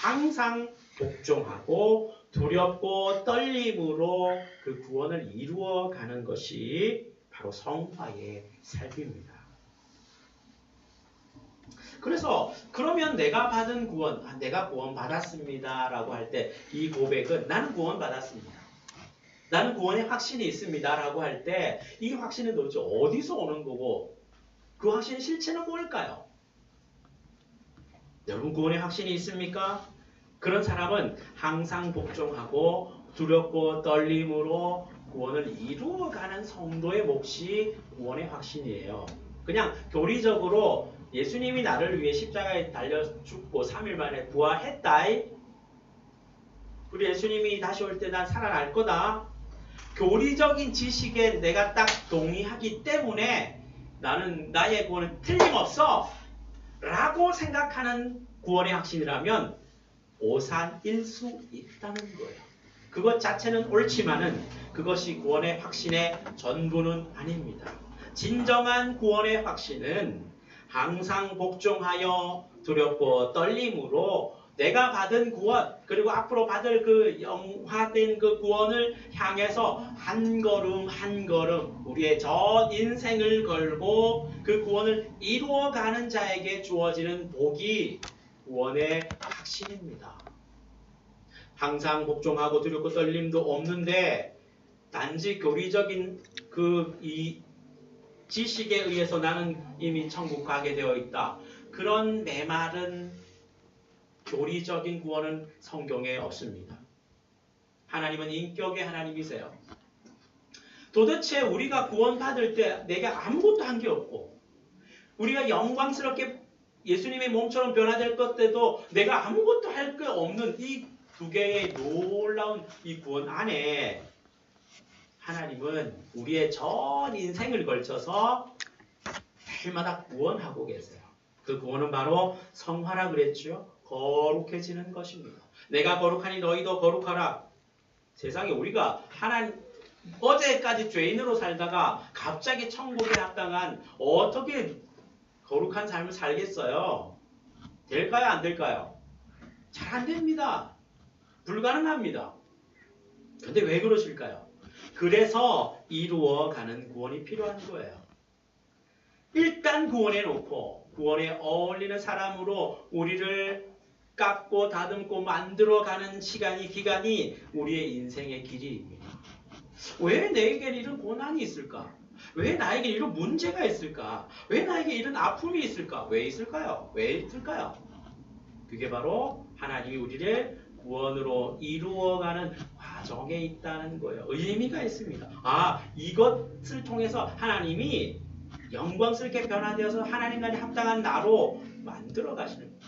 항상 복종하고 두렵고 떨림으로 그 구원을 이루어가는 것이 바로 성화의 삶입니다. 그래서 그러면 내가 받은 구원, 내가 구원 받았습니다 라고 할 때 이 고백은 나는 구원 받았습니다. 나는 구원의 확신이 있습니다 라고 할 때 이 확신은 도대체 어디서 오는 거고 그 확신의 실체는 뭘까요? 여러분 구원의 확신이 있습니까? 그런 사람은 항상 복종하고 두렵고 떨림으로 구원을 이루어가는 성도의 몫이 구원의 확신이에요. 그냥 교리적으로 예수님이 나를 위해 십자가에 달려 죽고 3일 만에 부활했다. 우리 예수님이 다시 올 때 난 살아날 거다. 교리적인 지식에 내가 딱 동의하기 때문에 나는 나의 구원은 틀림없어 라고 생각하는 구원의 확신이라면 오산일 수 있다는 거예요. 그것 자체는 옳지만은 그것이 구원의 확신의 전부는 아닙니다. 진정한 구원의 확신은 항상 복종하여 두렵고 떨림으로 내가 받은 구원 그리고 앞으로 받을 그 영화된 그 구원을 향해서 한 걸음 한 걸음 우리의 전 인생을 걸고 그 구원을 이루어가는 자에게 주어지는 복이 구원의 확신입니다. 항상 복종하고 두렵고 떨림도 없는데 단지 교리적인 이 지식에 의해서 나는 이미 천국 가게 되어 있다. 그런 메마른 교리적인 구원은 성경에 없습니다. 하나님은 인격의 하나님이세요. 도대체 우리가 구원받을 때 내가 아무것도 한 게 없고 우리가 영광스럽게 예수님의 몸처럼 변화될 것 때도 내가 아무것도 할 게 없는 이 두 개의 놀라운 이 구원 안에 하나님은 우리의 전 인생을 걸쳐서 날마다 구원하고 계세요. 그 구원은 바로 성화라 그랬죠. 거룩해지는 것입니다. 내가 거룩하니 너희도 거룩하라. 세상에 우리가 하나님 어제까지 죄인으로 살다가 갑자기 천국에 합당한 어떻게 거룩한 삶을 살겠어요? 될까요? 안 될까요? 잘 안 됩니다. 불가능합니다. 근데 왜 그러실까요? 그래서 이루어가는 구원이 필요한 거예요. 일단 구원해 놓고 구원에 어울리는 사람으로 우리를 깎고 다듬고 만들어가는 기간이 우리의 인생의 길이입니다. 왜 내게 이런 고난이 있을까? 왜 나에게 이런 문제가 있을까? 왜 나에게 이런 아픔이 있을까? 왜 있을까요? 왜 있을까요? 그게 바로 하나님이 우리를 구원으로 이루어가는 과정에 있다는 거예요. 의미가 있습니다. 이것을 통해서 하나님이 영광스럽게 변화되어서 하나님과의 합당한 나로 만들어 가시는 거예요.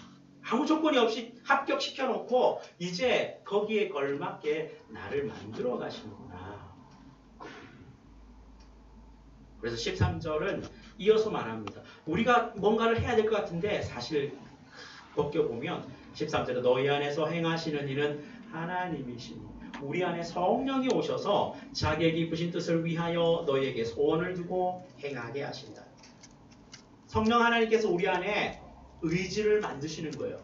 아무 조건이 없이 합격시켜 놓고 이제 거기에 걸맞게 나를 만들어 가시는구나. 그래서 13절은 이어서 말합니다. 우리가 뭔가를 해야 될 것 같은데 사실 벗겨보면 13절에 너희 안에서 행하시는 이는 하나님이시니 우리 안에 성령이 오셔서 자기의 기쁘신 뜻을 위하여 너희에게 소원을 두고 행하게 하신다. 성령 하나님께서 우리 안에 의지를 만드시는 거예요.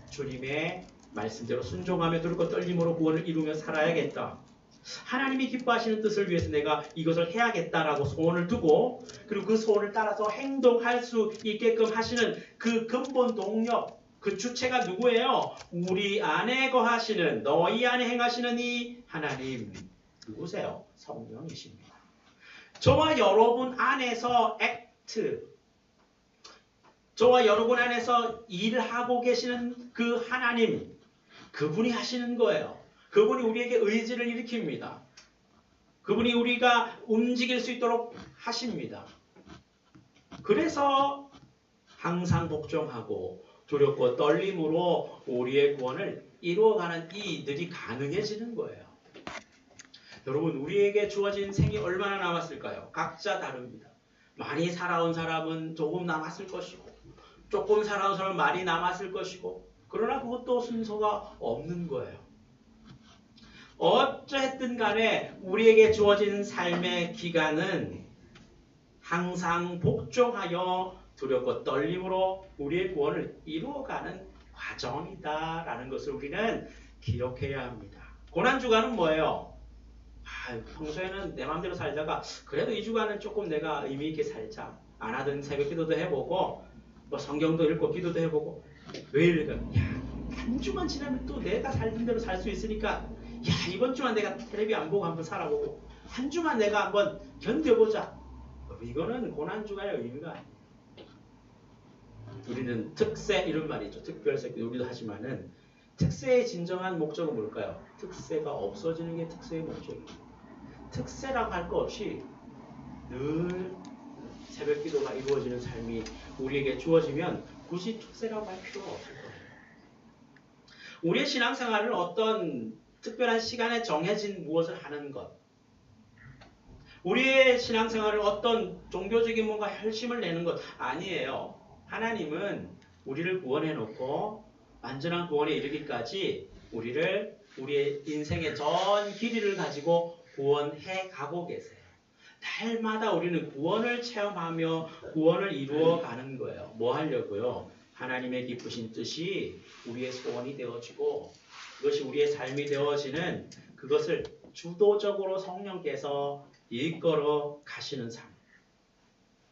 주님의 말씀대로 순종하며 들고 떨림으로 구원을 이루며 살아야겠다. 하나님이 기뻐하시는 뜻을 위해서 내가 이것을 해야겠다라고 소원을 두고 그리고 그 소원을 따라서 행동할 수 있게끔 하시는 그 근본 동력, 그 주체가 누구예요? 우리 안에 거하시는 너희 안에 행하시는 이 하나님 누구세요? 성령이십니다. 저와 여러분 안에서 저와 여러분 안에서 일하고 계시는 그 하나님 그분이 하시는 거예요. 그분이 우리에게 의지를 일으킵니다. 그분이 우리가 움직일 수 있도록 하십니다. 그래서 항상 복종하고 두렵고 떨림으로 우리의 구원을 이루어가는 이 일들이 가능해지는 거예요. 여러분 우리에게 주어진 생이 얼마나 남았을까요? 각자 다릅니다. 많이 살아온 사람은 조금 남았을 것이고 조금 살아온 사람은 많이 남았을 것이고 그러나 그것도 순서가 없는 거예요. 어쨌든 간에 우리에게 주어진 삶의 기간은 항상 복종하여 두렵고 떨림으로 우리의 구원을 이루어가는 과정이다라는 것을 우리는 기억해야 합니다. 고난주간은 뭐예요? 평소에는 내 마음대로 살다가 그래도 이 주간은 조금 내가 의미 있게 살자. 안 하던 새벽 기도도 해보고 성경도 읽고 기도도 해보고 왜 이럴까? 한 주만 지나면 또 내가 살던 대로 살 수 있으니까 이번 주만 내가 텔레비 안 보고 한번 살아보고 한 주만 내가 한번 견뎌보자. 이거는 고난주간의 의미가 아니에요. 우리는 특세 이런 말이 있죠. 특별세 우리도 하지만은 특세의 진정한 목적은 뭘까요? 특세가 없어지는 게 특세의 목적이에요. 특세라고 할 거 없이 늘 새벽 기도가 이루어지는 삶이 우리에게 주어지면 굳이 특세라고 할 필요가 없을 거예요. 우리의 신앙생활은 어떤 특별한 시간에 정해진 무엇을 하는 것 우리의 신앙생활을 어떤 종교적인 뭔가 혈심을 내는 것 아니에요. 하나님은 우리를 구원해 놓고 완전한 구원에 이르기까지 우리의 인생의 전 길이를 가지고 구원해 가고 계세요. 날마다 우리는 구원을 체험하며 구원을 이루어 가는 거예요. 뭐 하려고요? 하나님의 기쁘신 뜻이 우리의 소원이 되어지고 그것이 우리의 삶이 되어지는 그것을 주도적으로 성령께서 이끌어 가시는 삶.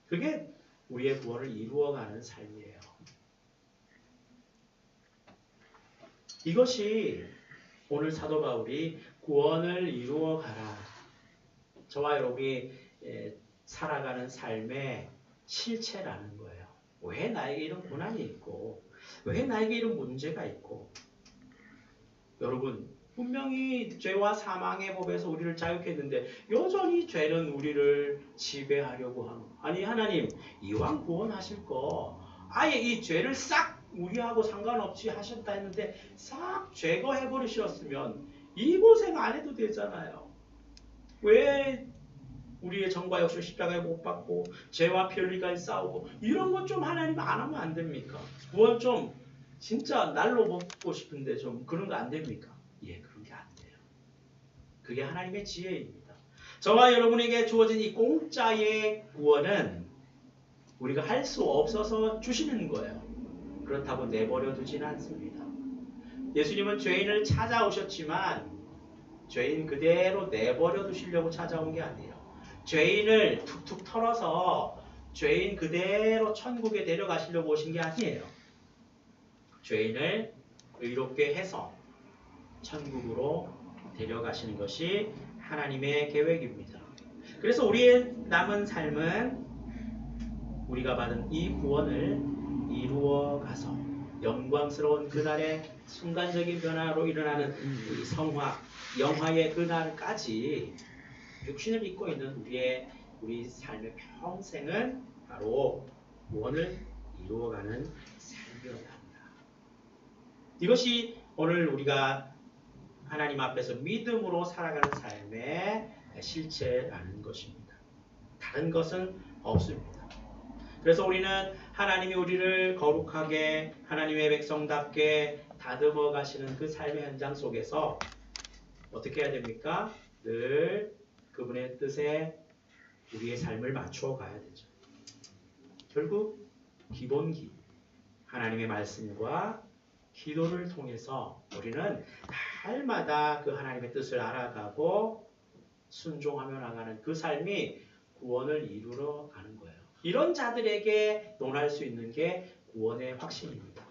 그게 우리의 구원을 이루어가는 삶이에요. 이것이 오늘 사도 바울이 구원을 이루어가라. 저와 여러분이 살아가는 삶의 실체라는 거예요. 왜 나에게 이런 고난이 있고 왜 나에게 이런 문제가 있고 여러분 분명히 죄와 사망의 법에서 우리를 자유했는데 여전히 죄는 우리를 지배하려고 하는 아니 하나님 이왕 구원하실 거 아예 이 죄를 싹 우리하고 상관없이 하셨다 했는데 싹 제거해버리셨으면 이 고생 안 해도 되잖아요. 왜 우리의 정과 역수 십자가에 못 박고 죄와 피 흘리기까지 싸우고 이런 것 좀 하나님 안 하면 안 됩니까? 구원 좀 진짜 날로 먹고 싶은데 좀 그런 거 안 됩니까? 예, 그런 게 안 돼요. 그게 하나님의 지혜입니다. 저와 여러분에게 주어진 이 공짜의 구원은 우리가 할 수 없어서 주시는 거예요. 그렇다고 내버려 두지는 않습니다. 예수님은 죄인을 찾아오셨지만 죄인 그대로 내버려 두시려고 찾아온 게 아니에요. 죄인을 툭툭 털어서 죄인 그대로 천국에 데려가시려고 오신 게 아니에요. 죄인을 의롭게 해서 천국으로 데려가시는 것이 하나님의 계획입니다. 그래서 우리의 남은 삶은 우리가 받은 이 구원을 이루어 가서 영광스러운 그날의 순간적인 변화로 일어나는 이 성화, 영화의 그날까지 육신을 입고 있는 우리 삶의 평생은 바로 구원을 이루어가는 삶이어야 합니다. 이것이 오늘 우리가 하나님 앞에서 믿음으로 살아가는 삶의 실체라는 것입니다. 다른 것은 없습니다. 그래서 우리는 하나님이 우리를 거룩하게 하나님의 백성답게 다듬어 가시는 그 삶의 현장 속에서 어떻게 해야 됩니까? 늘 그분의 뜻에 우리의 삶을 맞추어 가야 되죠. 결국 기본기, 하나님의 말씀과 기도를 통해서 우리는 날마다 그 하나님의 뜻을 알아가고 순종하며 나가는 그 삶이 구원을 이루러 가는 거예요. 이런 자들에게 논할 수 있는 게 구원의 확신입니다.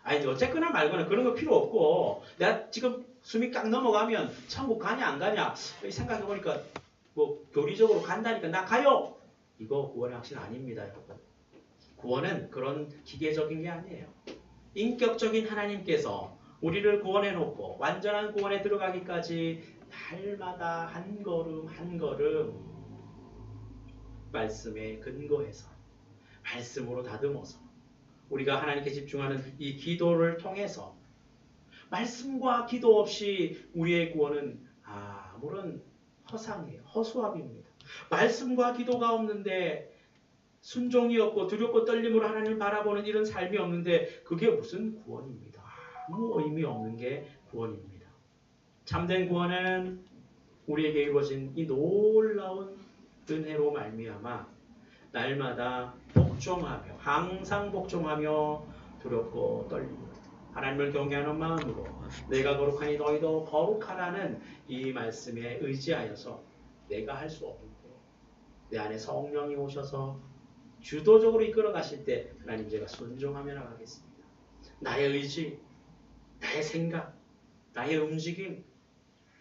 아니 어쨌거나 말거나 그런 거 필요 없고 내가 지금 숨이 꽉 넘어가면 천국 가냐 안 가냐 생각해보니까 뭐 교리적으로 간다니까 나 가요. 이거 구원의 확신 아닙니다. 여러분. 구원은 그런 기계적인 게 아니에요. 인격적인 하나님께서 우리를 구원해놓고 완전한 구원에 들어가기까지 날마다 한 걸음 한 걸음 말씀에 근거해서 말씀으로 다듬어서 우리가 하나님께 집중하는 이 기도를 통해서 말씀과 기도 없이 우리의 구원은 아무런 허상이에요. 허수아비입니다. 말씀과 기도가 없는데 순종이 없고 두렵고 떨림으로 하나님을 바라보는 이런 삶이 없는데 그게 무슨 구원입니다. 아무 의미 없는 게 구원입니다. 참된 구원은 우리에게 이루어진 이 놀라운 은혜로 말미암아 날마다 복종하며 항상 복종하며 두렵고 떨리고 하나님을 경외하는 마음으로 내가 거룩하니 너희도 거룩하라는 이 말씀에 의지하여서 내가 할 수 없는데 내 안에 성령이 오셔서 주도적으로 이끌어 가실 때 하나님 제가 순종하며 나가겠습니다. 나의 의지, 나의 생각, 나의 움직임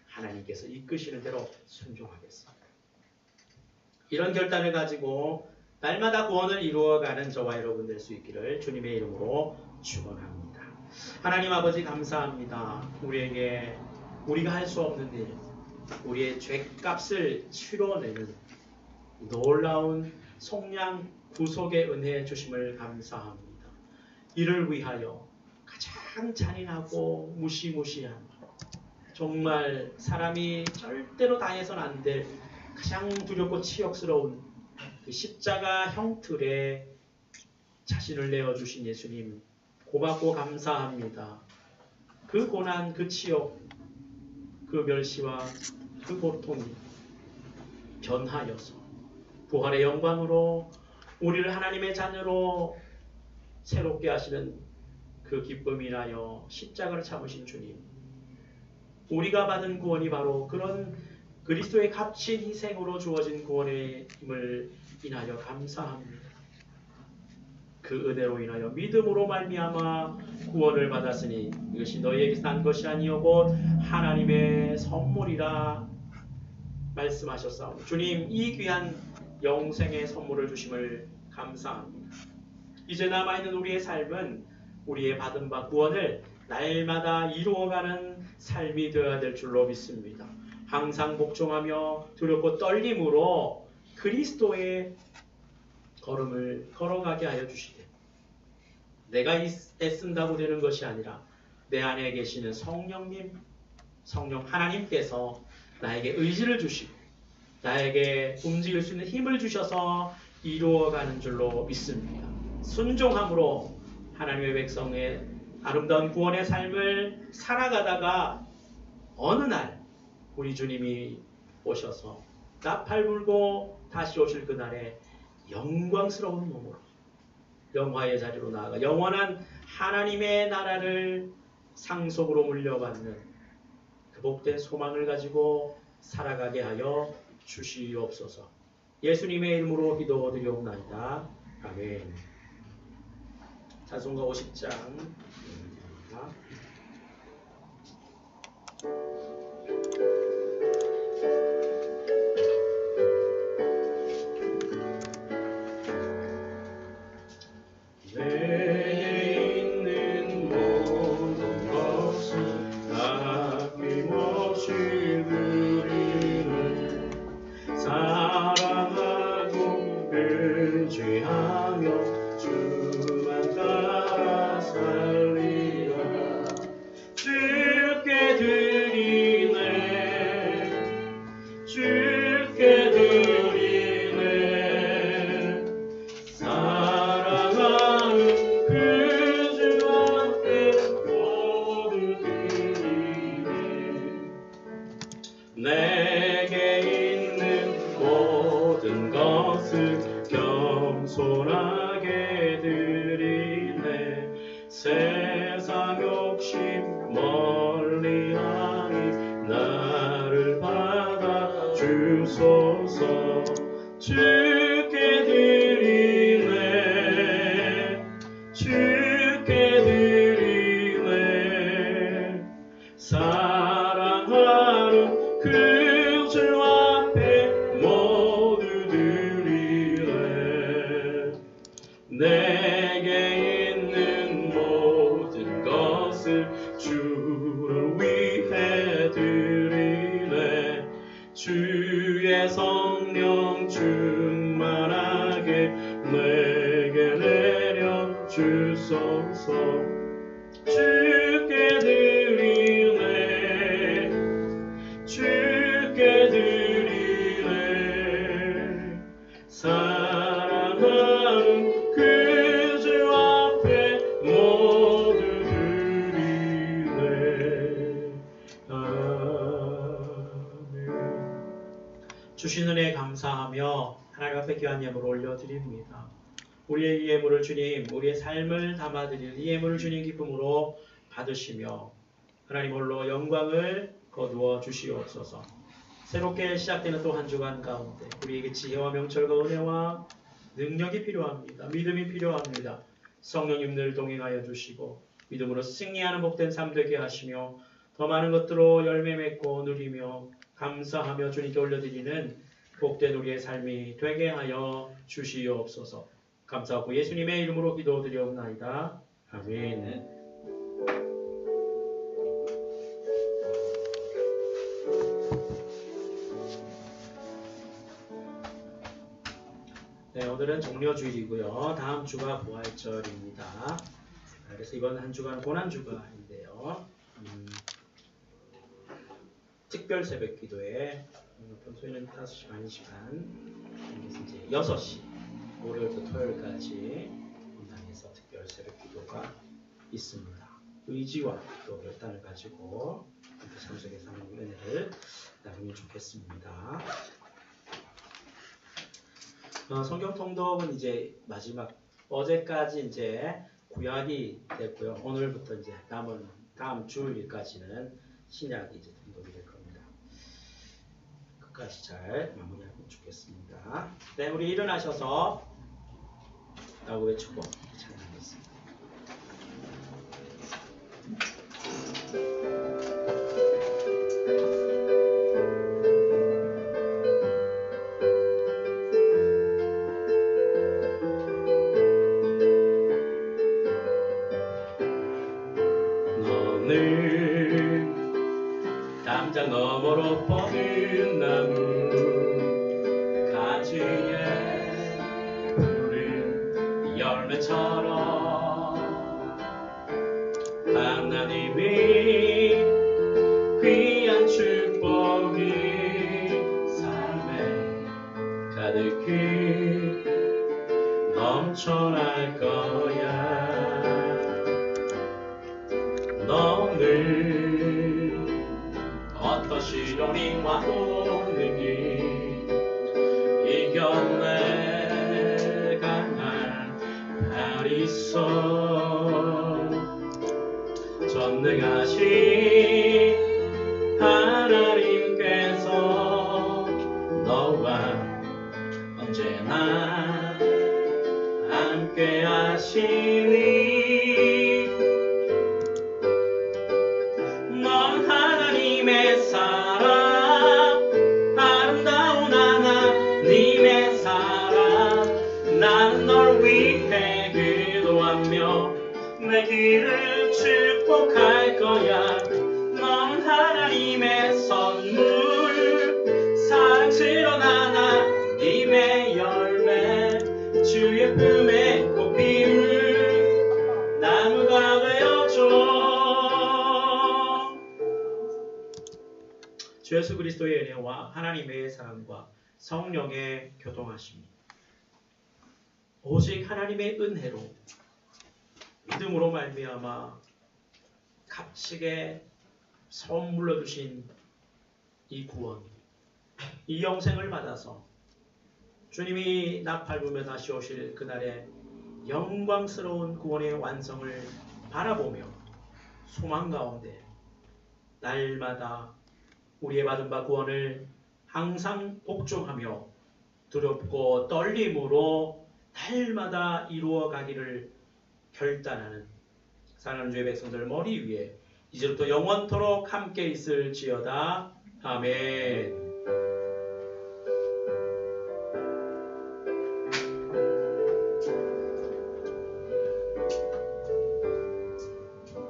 하나님께서 이끄시는 대로 순종하겠습니다. 이런 결단을 가지고 날마다 구원을 이루어가는 저와 여러분 될 수 있기를 주님의 이름으로 축원합니다. 하나님 아버지 감사합니다. 우리가 할 수 없는 일, 우리의 죄값을 치러내는 놀라운 속량 구속의 은혜 주심을 감사합니다. 이를 위하여 가장 잔인하고 무시무시한 정말 사람이 절대로 당해서는 안 될 가장 두렵고 치욕스러운 그 십자가 형틀에 자신을 내어주신 예수님 고맙고 감사합니다. 그 고난, 그 치욕, 그 멸시와 그 고통이 변하여서 부활의 영광으로 우리를 하나님의 자녀로 새롭게 하시는 그 기쁨이 인하여 십자가를 참으신 주님, 우리가 받은 구원이 바로 그런 그리스도의 값진 희생으로 주어진 구원의 힘을 인하여 감사합니다. 그 은혜로 인하여 믿음으로 말미암아 구원을 받았으니 이것이 너희에게서 난 것이 아니요 곧 하나님의 선물이라 말씀하셨사오니 주님 이 귀한 영생의 선물을 주심을 감사합니다. 이제 남아있는 우리의 삶은 우리의 받은 바 구원을 날마다 이루어가는 삶이 되어야 될 줄로 믿습니다. 항상 복종하며 두렵고 떨림으로 그리스도의 걸음을 걸어가게 하여 주시되 내가 애쓴다고 되는 것이 아니라 내 안에 계시는 성령 하나님께서 나에게 의지를 주시고 나에게 움직일 수 있는 힘을 주셔서 이루어가는 줄로 믿습니다. 순종함으로 하나님의 백성의 아름다운 구원의 삶을 살아가다가 어느 날 우리 주님이 오셔서 나팔 불고 다시 오실 그날에 영광스러운 몸으로 영화의 자리로 나아가 영원한 하나님의 나라를 상속으로 물려받는 그 복된 소망을 가지고 살아가게 하여 주시옵소서. 예수님의 이름으로 기도드리옵나이다. 아멘. 찬송가 50장 내게 있는 모든 것을 아낌없이 드리는 사랑하고 의지하며 주만 따라 살리라. 주께 드리네 주께 드리네 사랑하는 그 주 앞에 모두 드리네. 내게 있는 모든 것을 겸손하게 드리네. 세상 욕심 멀리하니 나를 받아 주소서. 주께 드리네 주께 드리네 사랑하는 그 주 앞에 모두 드리네. 내게 있는 모든 것을 주를 위해 드리네. 주의 성령 충만하게 내게 내려 주소서. 주께 드리네 주께 드리네 사랑하는 그 주 앞에 모두 드리네. 아멘. 주신 은혜에 감사하며 하나님 앞에 귀한 예물을 올려드립니다. 우리의 이 예물을 주님, 우리의 삶을 담아드리는 이 예물을 주님 기쁨으로 받으시며 하나님 홀로 영광을 거두어 주시옵소서. 새롭게 시작되는 또 한 주간 가운데 우리에게 지혜와 명철과 은혜와 능력이 필요합니다. 믿음이 필요합니다. 성령님 늘 동행하여 주시고 믿음으로 승리하는 복된 삶 되게 하시며 더 많은 것들로 열매 맺고 누리며 감사하며 주님께 올려드리는 복된 우리의 삶이 되게 하여 주시옵소서. 감사하고 예수님의 이름으로 기도드리옵나이다. 아멘. 네, 오늘은 종려주일이고요. 다음 주가 부활절입니다. 그래서 이번 한 주간 고난주간인데요. 특별 새벽 기도에 평소에는 5시 반 시간, 이제 6시, 월요일부터 토요일까지 본당에서 특별 새벽 기도가 있습니다. 의지와 또 결단을 가지고 참석해서 하는 은혜를 나누면 좋겠습니다. 성경 통독은 이제 마지막 어제까지 이제 구약이 됐고요. 오늘부터 이제 남은 다음 주일까지는 신약이 이제 통독이 될 겁니다. 끝까지 잘 마무리하면 좋겠습니다. 네, 우리 일어나셔서 야곱의 축복 찬양하겠습니다. 담장 너머로 뻗은 나무 가지에 푸른 열매처럼 하나님이 귀한 축복이 삶에 능력과 권능이 이겨내가 날 가리소. 전능하신 하나님께서 너와 언제나 함께 하시니 넌 하나님의 사랑, 아름다운 하나님의 사랑. 나는 널 위해 기도하며 내 길을 축복할 거야. 넌 하나님의 선물, 사랑스러운 하나님의 열매, 주의 품에 꼭 피울 나무가 되어줘. 주 예수 그리스도의 은혜와 하나님의 사랑과 성령의 교통하심이 오직 하나님의 은혜로 믿음으로 말미암아 값지게 선물로 주신 이 구원, 이 영생을 받아서 주님이 나팔부며 다시 오실 그날의 영광스러운 구원의 완성을 바라보며 소망 가운데 날마다 우리의 받은 바 구원을 항상 복종하며 두렵고 떨림으로 날마다 이루어 가기를 결단하는 사랑하는 주의 백성들 머리 위에 이제부터 영원토록 함께 있을지어다. 아멘.